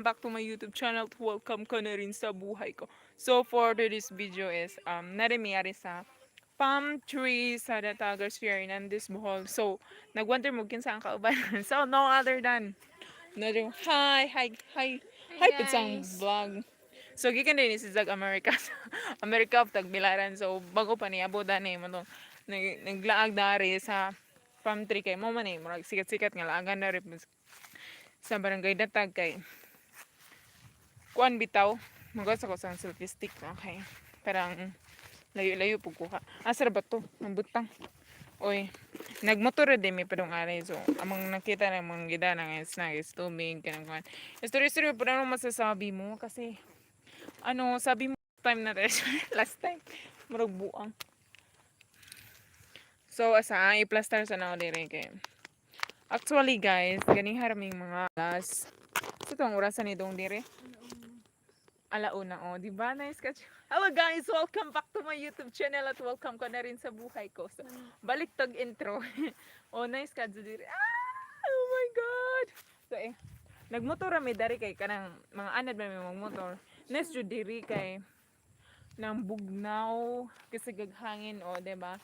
back to my YouTube channel. Welcome ka na rin sa buhay ko. So for today's video is narimiyari sa palm tree sa Datagas here in this Bohol. So nagwonder mo kinsa ang kauban. So no other than another hi Hi putsang guys. vlog. So gikan din si Zag America America of Tagbilaran. So bago pa ni abo dani mo to naglaag dari sa palm tree kay mo man eh murag sikat-sikat nga laagan na rin sa barangay Datag kay kuan bitaw magos ako sa selfie stick okay parang layo-layo pug kuha asar ba to ang butang oy nagmotor din mi padong ari so among nakita na mga gida ng snacks tubig kanang kuan story pa ano masasabi mo kasi ano sabi mo time na last time murag buang so asa i-plaster sa na dire kay actually guys gani haraming mga alas sa tong orasan ni dong dire alauna, oh, di ba? Nice catch. Hello guys, welcome back to my YouTube channel at welcome ka na rin sa buhay ko. So, balik tag intro. Oh, nice catch diri. Oh my god. So, nagmotor mi dari kay kanang mga anad ba may magmotor. Nice jud diri kay nang bugnaw kasi gaghangin, oh, di ba?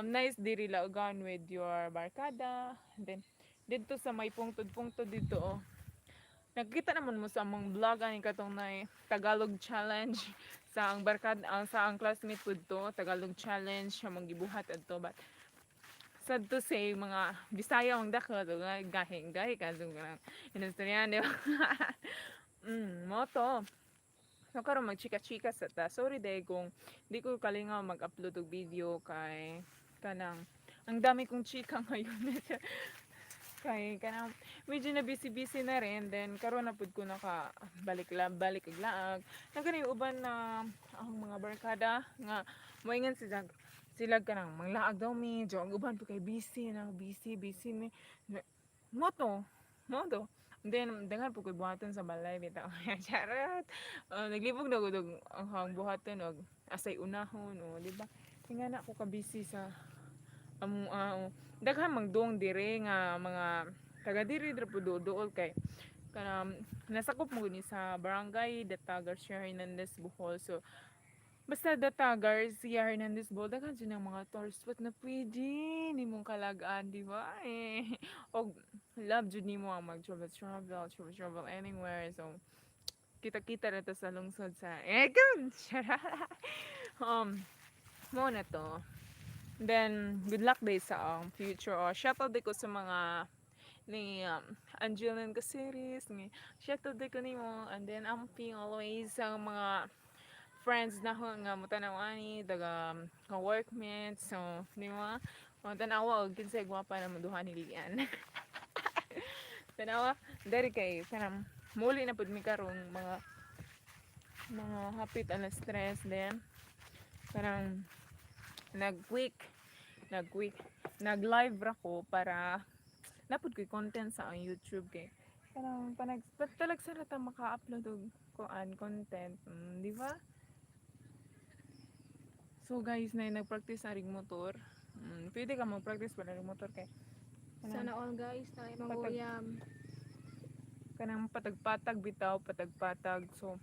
Nice diri laugan with your barkada. And then dito sa may pungtod-pungtod dito, oh. Nakita naman mo sa among vlog ani katong na Tagalog challenge sa ang barkad sa ang classmate pud to Tagalog challenge sa mong gibuhat adto but sad to say mga Bisaya ang dako to gahi ka so kanang inustoryan di ba mo to so karon magchika-chika sa ta sorry day kung di ko kalingaw mag-upload og video kay kanang ang dami kong chika ngayon kay kanang medyo na busy na rin then karon na pud ko naka balik ag laag nagani uban na ang mga barkada nga moingan sila kanang manglaag daw mi jo ang uban po kay busy mi moto then dangan po koy buhaton sa balay bitaw charot naglibog na gud ang buhaton og asay unahon o di ba nga na ko ka busy sa daghan magdong dire nga mga taga diri dra pud duol kay kanang nasakop mo ni sa barangay Datagar Sierra Hernandez Bohol so basta Datagar Sierra Hernandez Bohol daghan sila mga tourist spot na pwede nimong kalagaan di ba og love jud nimo ang mag travel anywhere so kita-kita na to sa lungsod sa um mo na to. Then, good luck day sa future. O, shoutout din ko sa mga ni Angeline ka series. Shoutout din ko ni mo. And then, I'm ping always sa mga friends na ho nga mo tanaw ani daga workmates so di mo mo tanawa og kinsay gwapa na maduha ni Lilian tanawa dari kay kanang muli na pud mi karon mga hapit ana stress then kanang nag-quick nag-live ra ko para napud ko'y content sa ang YouTube kay kanang talag sa ta maka-upload og kuan content di ba so guys na nag-practice na rig motor pwede ka mag-practice pa na rig motor kay Sana all guys tayo patag manguyam. kanang patag-patag bitaw patag-patag so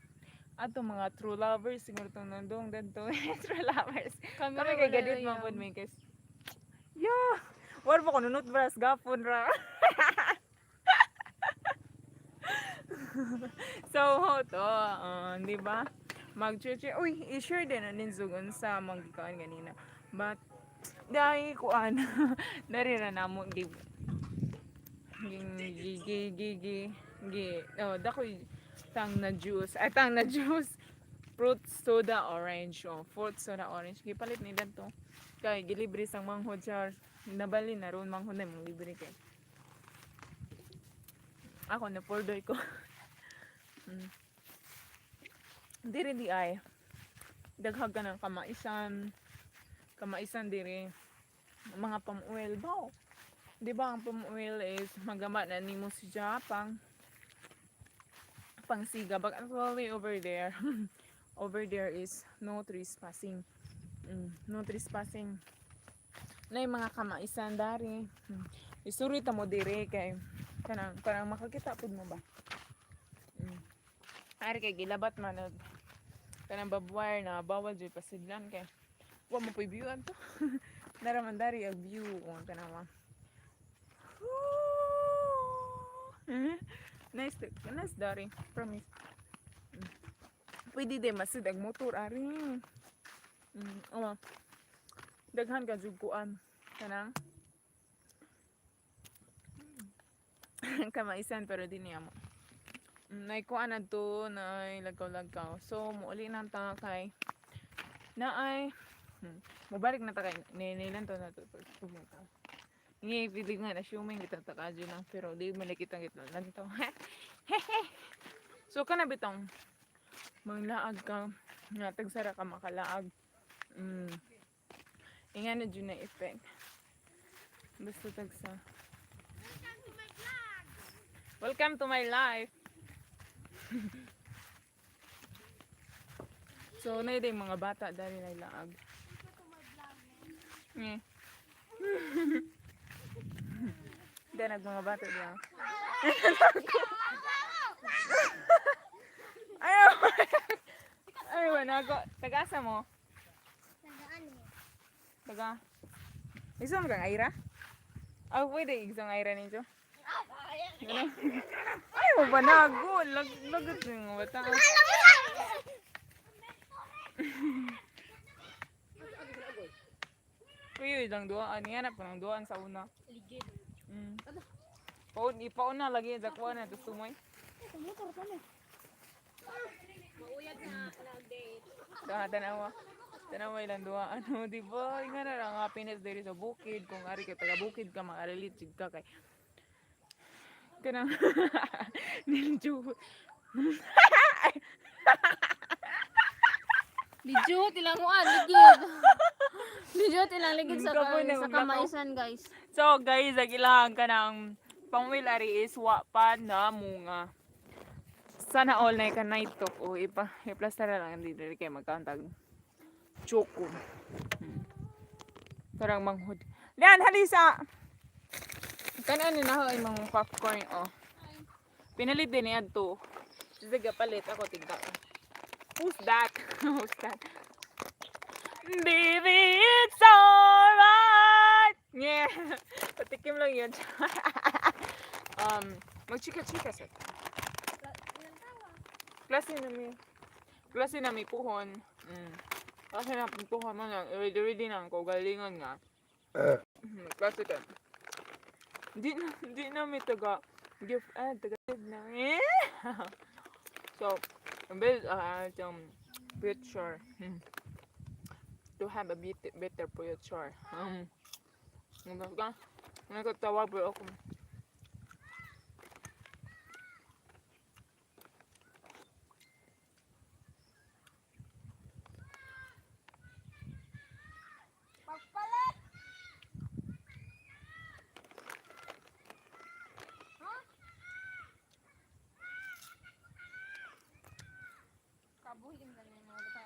ato mga true lovers siguro tong nandong dadto true lovers Kami kami ra kay wala gadit man yam. pud mi guys yeah war mo ko nunot bras gapon ra so ho to di ba mag-cheche uy i-share din na ninzugon sa magkaan ganina but dahil kuan dari na namo gi oh dakoy tang na juice fruit soda orange oh fruit soda orange gipalit ni dadto kay gilibre sang manghod sa nabali na ron manghod na mong libre kay ako na pordoy ko diri di ay daghag ka ng kamaisan diri mga palm oil ba di ba ang palm oil is magama na nimo si Japang pangsiga but actually over there is no trespassing no trespassing na yung mga kamaisan dari isuri ta mo dire kay kanang makakita pud mo ba Ari kay gilabat man og kanang babwire na bawal jud pasidlan kay wa mo view to. Naraman dari ang view kung tanawa. Nice to, nice dari, promise. Pwede din masid ang motor ari. Daghan ka jud kuan kanang kamaisan pero di niya mo. Nay kuan adto na lagaw-lagaw. So muuli nang ta kay naay mabalik na ta kay nilan to na to. Ngi pili nga na assuming kita ta kadyo na pero di malikita kita lang to. So kana bitong manglaag ka nga tagsara ka makalaag. Ingan na dyan na effect. Basta tagsa. Welcome to my life. So, na yung mga bata dahil naglaag. Dahil mga bata diyan. Ayaw! Ayaw, nago. Tagasa mo? Taga. Isang kang aira? Pwede isang aira ninyo. Ay, mo ba nago? Lagot yung bata. Kuya, isang duwaan. Iyanap ko ng duwaan sa una. Ligid. Ipauna lagi. Zakwa na. Tapos tumoy. Mauyag na nag-date. Tanawa. Tanawa ilang duwaan. Diba? Nga na lang happiness diri sa bukid. Kung ari ka taga bukid ka, makarelit ka kay kanang ninjo. Lijot ilang uan, ligid. Lijot ilang ligid sa kamaisan, guys. So guys, ang ilang kanang pangwil ari is wapan na munga. Sana all na ikan night talk o iplaster na lang hindi diri kay magkantag choco. Parang manghud. Lian halisa. Kanan ni na ay mga popcorn Pinalit din niya to. Sige palit ako tigda. Who's that? Who's that? Baby, it's alright. Yeah. Patikim lang yun. Magchika-chika sa. Klase na may puhon. Kasi na puhon mo lang. Ready na ako. Galingan nga. Klase ka. Hindi na may taga gift taga na. So, build future. To have a better future. Nagkatawa po ako. Kabuhin ka ng mga bata.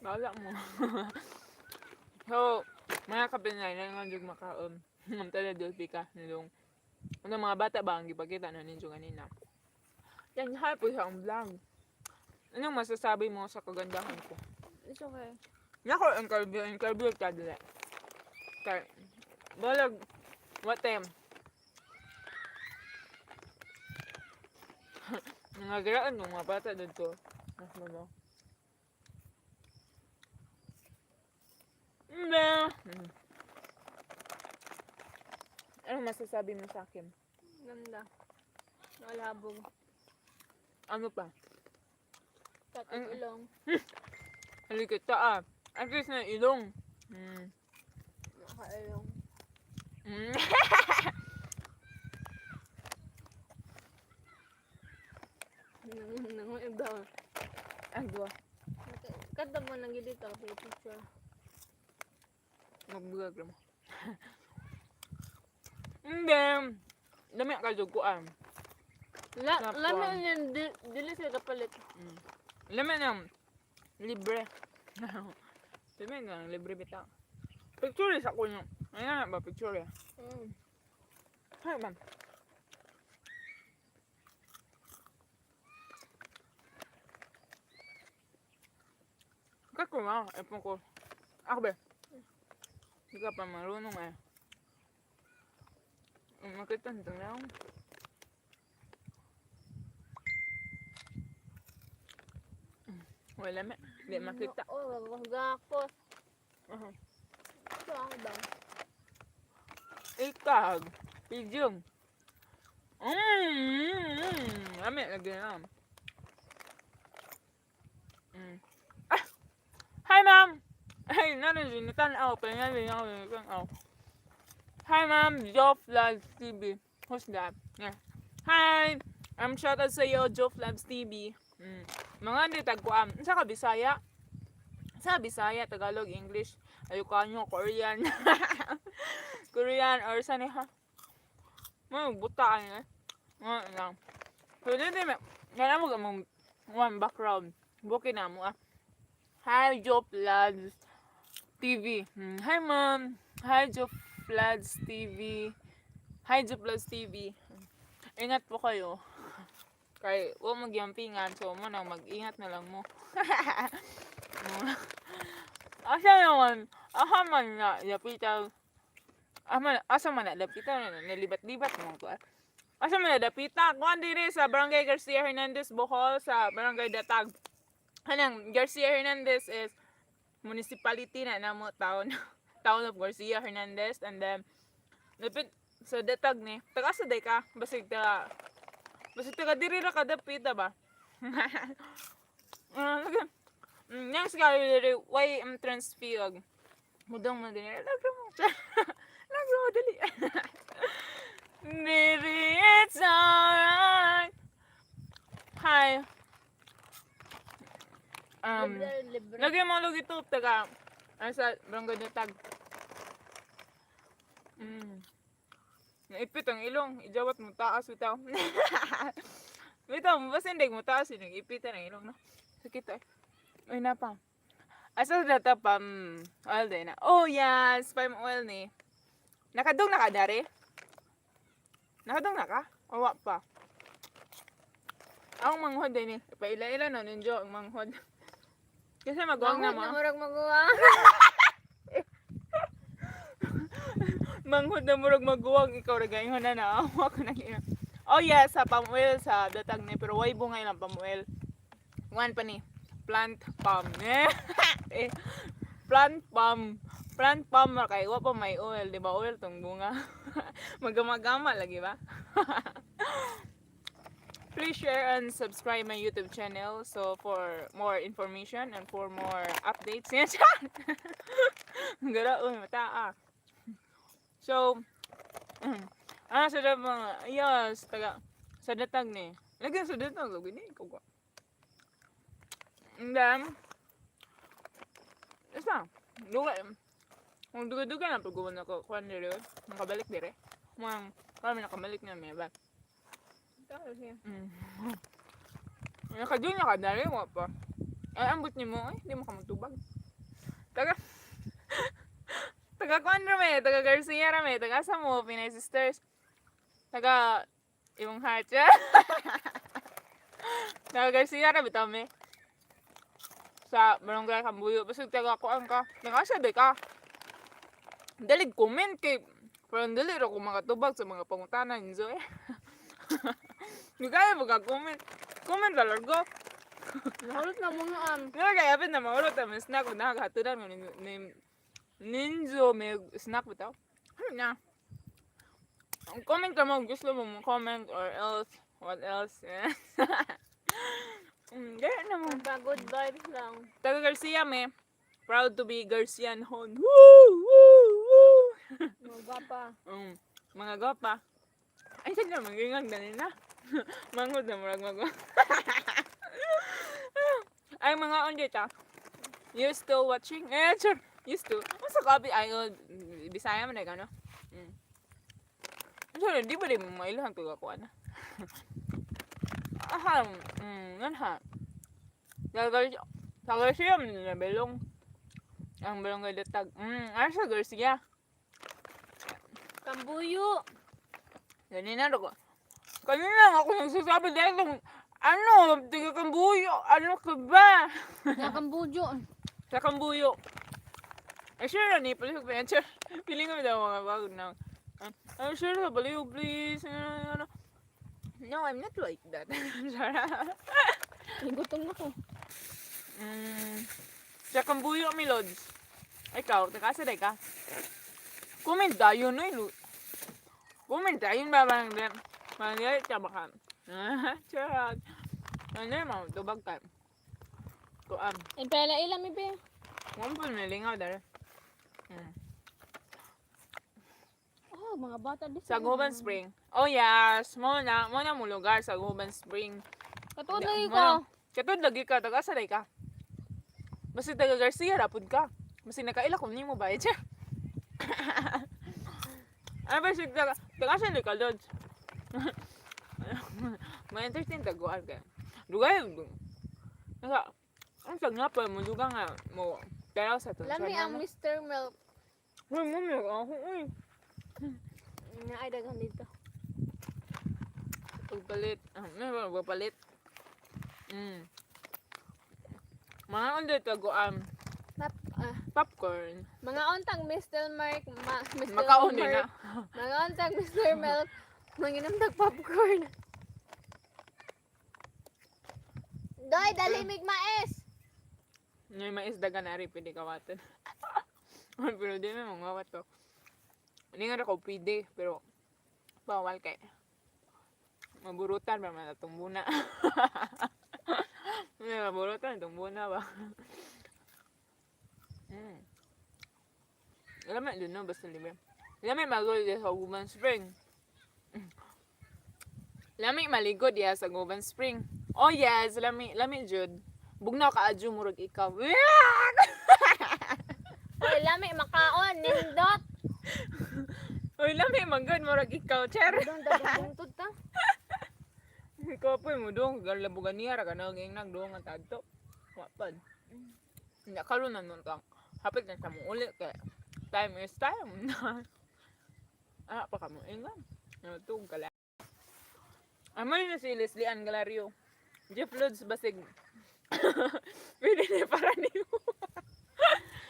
Bala mo. So, mga kapinay na nga yung makaon. Mamtala doon pika nilong. Ano mga bata ba ang ipakita na ninyo kanina? Yan, hi po sa vlog. Anong masasabi mo sa kagandahan ko? It's okay. Nako, interview ka dili. Kay, balag, what time? Nangagaraan ng mga bata dito. Mas mo. Ano masasabi mo sa akin? Ganda. Malabog. Ano pa? Tatot ilong. Halikit ta At least na ilong. Nakailong. Nanguib daw. Agwa. Kada mo nang dito sa picture. Magbulag mo. Hindi. Dami ka duguan. Laman yan, dili sila kapalit. Laman yan. Libre. Laman yan, libre bita. Picture sa ko nyo. Ayan na ba picture? Hay man. Bakit ko ma? Epon ko. Ako ba? Hindi ka pa marunong eh. Makita nito na ako. Wala me. Hindi makita. Gakos. Ito ako ba? Ikag. Pidyong. Lami, lagi na. Ah! Hi, ma'am! Ay, narin tanaw. Pinali ako tanaw. Hi, ma'am. Godbless TV. Who's that? Yeah. Hi! I'm shoutout sa iyo, Godbless TV. Mga hindi tagkuam. Sa ka, Bisaya? Sa Bisaya, Tagalog, English, Ayukanyo, Korean. Korean, or saan ha? Mga butaan eh. Mga lang. Pwede din, kaya mo gamang one background. Bukin na mo ah. Hi, Godbless TV. Hi, ma'am. Hi, Godbless TV. Hi, Godbless TV. Ingat po kayo. Kaya huwag magyampingan. So, mo na mag-ingat na lang mo. Asa naman, man na lapitan. Asa man na lapitan, nalibat-libat mo ko. Asa man na lapitan, kuhan diri sa Barangay Garcia Hernandez, Bohol, sa Barangay Datag. Hanang, Garcia Hernandez is municipality na namo town. Town of Garcia Hernandez. And then, lapit sa Datag ni. Taga-asa day ka? Basig taga diri ra ka dapita ba? Yang sekali dari why entrance fee og mudong mo din lagro mo dali baby it's alright. Hi Libre. lagi mo lagi to taga sa Barangay Datag. Naipit ang ilong, ijawat mo taas bitaw. Bitaw mo basta hindi mo taas yung ipitan ang ilong no. Sakit eh. Uy na pa. Asa data pam oil din na. Oh yes, palm oil ni. Nakadong na ka dari? Nakadong na ka? O wa pa? Ang manghod din ni. Paila-ila na ninjo ang manghod. Kasi magwang na mo. Murag maguwang. Manghod na murag magwang ikaw ragayon na naawa ko na gina. Oh yes, sa palm oil sa Datag ni pero way bungay lang palm oil. One pa ni. Plant palm. Plant palm kay wa pa may oil, di ba? Oil tong bunga. Magama-gama lagi ba? Please share and subscribe my YouTube channel so for more information and for more updates. Gara mata. So sa mga yes, taga sa Datag ni. Lagi sa Datag lagi ni ko. And then, isa, kung duga-duga na pag-uwan ako, kuhan nila yun, nakabalik dire. Kami nakabalik na may ba? Nakadun na ka, dali mo pa. Ay, ambot niyo mo, hindi mo ka magtubag. Taga kuhan rame, taga Garcia rame, taga sa mo, Pinay Sisters. Taga, ibang heart siya. Taga Garcia rame, tami. Sa Barangay Kambuyo, basta taga kuan ka. Nakasabi ka. Dalig comment kay parang dali ra ko makatubag sa mga pangutanan niyo eh. Di kaya mag-comment. Comment talaga. Nahulot na mo nga. Nga kaya apit na mahulot ang snack ko nakakatudan mo ni Ninjo may snack bitaw. Ano na? Comment ka mo gusto mo comment or else what else. Gaya naman. Good vibes lang. Taga Garcia me. Proud to be Garcian hon. Woo! Woo! Woo! Mga gapa. Mga gapa. Ay, sige na, mag-ingang ganin na. Manghod na murag mag- Ay, mga onde ta. You still watching? Sure. You still. Masa copy? Ay, Bisaya mo na gano. Sure, di ba rin mailang tuga ko na? Nan ha. Sa Garcia, na belong. Ang Barangay Datag. Sa Garcia. Kambuyo. Ganina ko. Kanina ako nagsasabi dahil kung tiga Kambuyo, ano ka ba? Kambuyo. Sa kambuyo. Ay, sure, ni palihog pa yan. Sure. Piling kami daw mga bagod na. Ay, sure, palihog, please. No, I'm not like that. Gutom na ko. Sa kambuyo kami, Lods. Ikaw, nakasaday ka. Comment tayo, no? Comment tayo ba bang dem? Mangyari ka baka. Charot. Ano yung mga tubag ka? Kuam. Ay, pala ilam ibe. Kung po nilingaw dahil. Oh, mga bata di Sa Guban Spring. Oh yes, mo na mo lugar sa Guban Spring. Katod lagi ko. Katod lagi ka, taga-saday ka. Basta taga Garcia, rapod ka. Basta nakaila kung ni mo bayad siya. Ano ba siya taga-saday ka, Lods? May entertain taguan ka. Dugay, ang nga pa, mo duga nga mo. Pero sa to. Lami ang Mr. Milk. Uy, mo ako, uy. Ay, dagang dito. Pagpalit. May pagpalit. Mga undo taguan. Popcorn. Mga ontang Mr. Mark, Mr. Makaon din na. Mga ontang Mr. Milk, manginom tag popcorn. Doy, dali mig mais. May maisdagan na rin, pwede kawatin. Pero di na mga wat to. Hindi nga ako pwede, pero bawal kay. Maburutan ba man itong muna. Maburutan itong muna ba. Alam mo, doon na, basta libre. Alam mo, magod sa Guban Spring. Alam mo, maligod ya sa Guban Spring. Oh yes, lami Jud. Bugnaw ka adyo murag ikaw. Oy, lami makaon, nindot. Oy, lami magod murag ikaw, cher. Dong dagang bungtod ta. Ikaw po mo dong galabugan niya ra kana nging nagdong ang tadto. Wapad. Nya karon na nun kang hapit na sa mo ulit kay time is time. Pa ka mo ingan. Natug kala. Amay na si Leslie Ann Galario. Jeff Lods basig. Pwede na para niyo.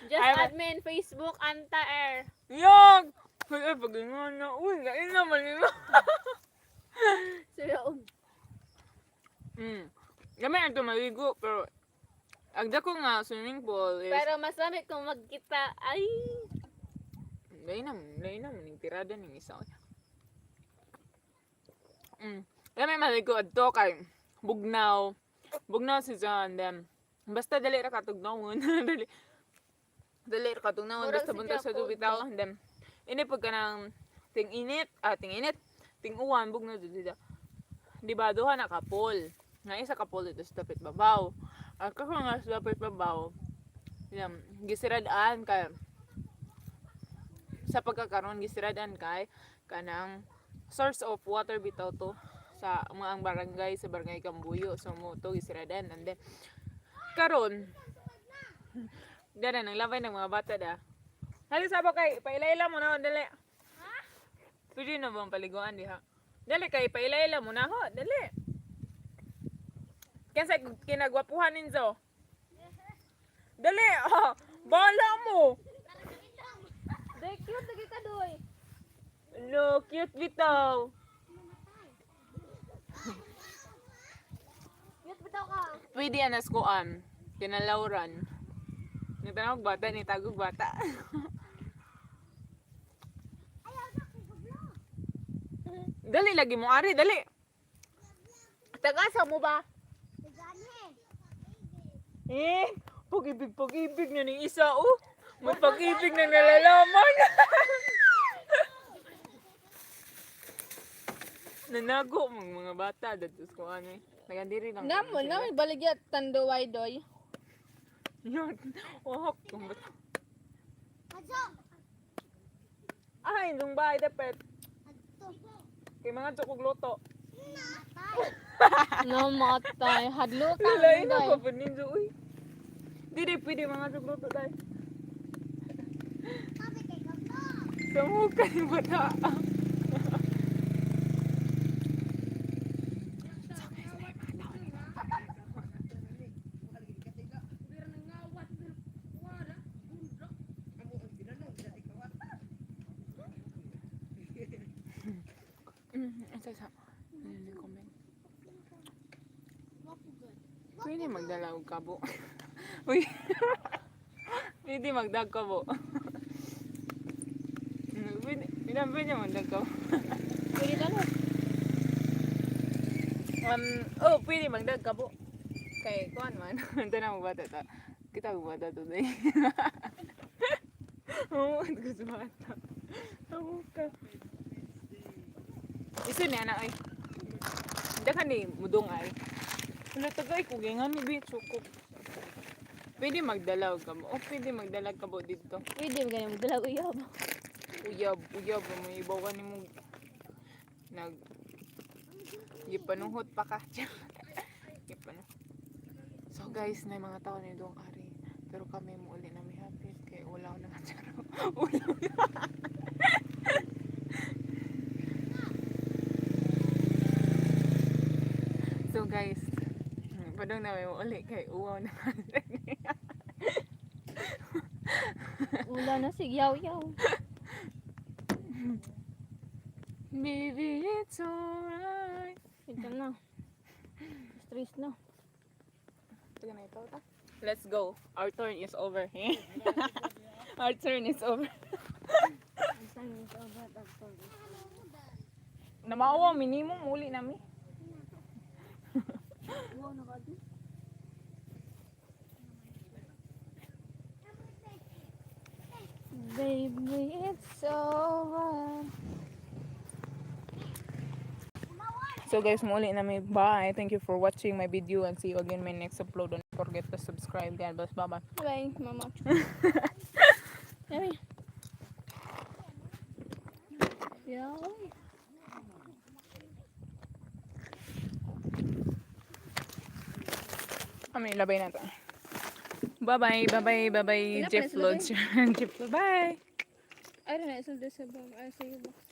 Just admin Facebook Anta Air. Yung! Kaya pag ingon na, uy, kain naman nila. Sila Gamay ito maligo, pero agda ko nga swimming pool is... Pero mas lamig kung magkita. Ay! Lain naman, yung tirada ng isa. Gamay maligo adto kay Bugnaw. Bugnaw si John, them. Basta dali ra katugnawon. Dali ra katugnawon, basta buntag sa dubitaw. Them. Ini pag kanang ting-init, ting-uwan, bugnaw dito. Di ba, duha na kapol. Nga isa kapol ito sa tapit babaw. At kako nga sa tapit babaw, gisiradaan kay sa pagkakaroon gisiradaan kay kanang source of water bitaw to sa mga barangay sa barangay Kambuyo. So mo to gisiradan and then karon dara nang labay ng mga bata da. Hali sabo kay pailayla mo na dali. Ha? Pwede na bang paliguan diha? Dali kay pailayla mo na ho, dali. Kansa kinagwapuhan ninyo? Dali, bala mo. Day cute lagi ka doy. Lo, cute bitaw. Cute bitaw ka. Pwede anas koan, kinalawran. Nagtanong bata, ni tagog bata. Dali lagi mo ari, dali. Tagasa mo ba? Pag-ibig na ng isa, oh. May pag-ibig na nalalaman. Nanago mga bata dito ko ano eh. Nagandiri lang. Namo na may baligya tanduway doy. Yun. Oh, kumbat. Ay, dung bahay dapat. Kay mga tsukog luto. No matay, hadlo ta. Lain na pa paninjo uy. Di pwede mga tsukog luto dai. Kamuka ni bata. Sa comment. Pwede magdala og kabo. Uy. Pwede magdag kabo. Pwede magdag kabo. Pwede talo. Pwede magdag kabo. Kay kuan man. Ito na magbata ta. Kita magbata today. Oo, gusto bata. Oo ka. Iso ni anak ay. Hindi ka ni mudong ay. Wala tagay ko, ganyan ni bitch ko. Pwede magdala ka mo. Pwede magdala ka mo dito. Pwede magana magdala uyab. Uyab. May ibaw ka ni mo. Gipanuhot pa ka. Gipanuhot. So guys, na mga tao ni doong ari. Pero kami mo uli na may hapit. Kaya ulaw na nga charo. Ulaw na. So guys, padong na may uli kay uwaw na. Wala na sigyaw-yaw. Baby, it's alright. Ito na. Stress na. Ito na ito. Let's go. Our turn is over. Our turn is over. Namawa, minimum uli namin. Baby, it's over. So guys, muli na may bye. Thank you for watching my video and see you again in my next upload. Don't forget to subscribe. God bless. Bye-bye. Bye, mama. Bye. Yeah. Kami, labay na to. Bye-bye. Bye-bye. Bye-bye. Pinapalala Jeff Lodge. Jeff Lodge. Bye. I don't know, it's not this about I say you box.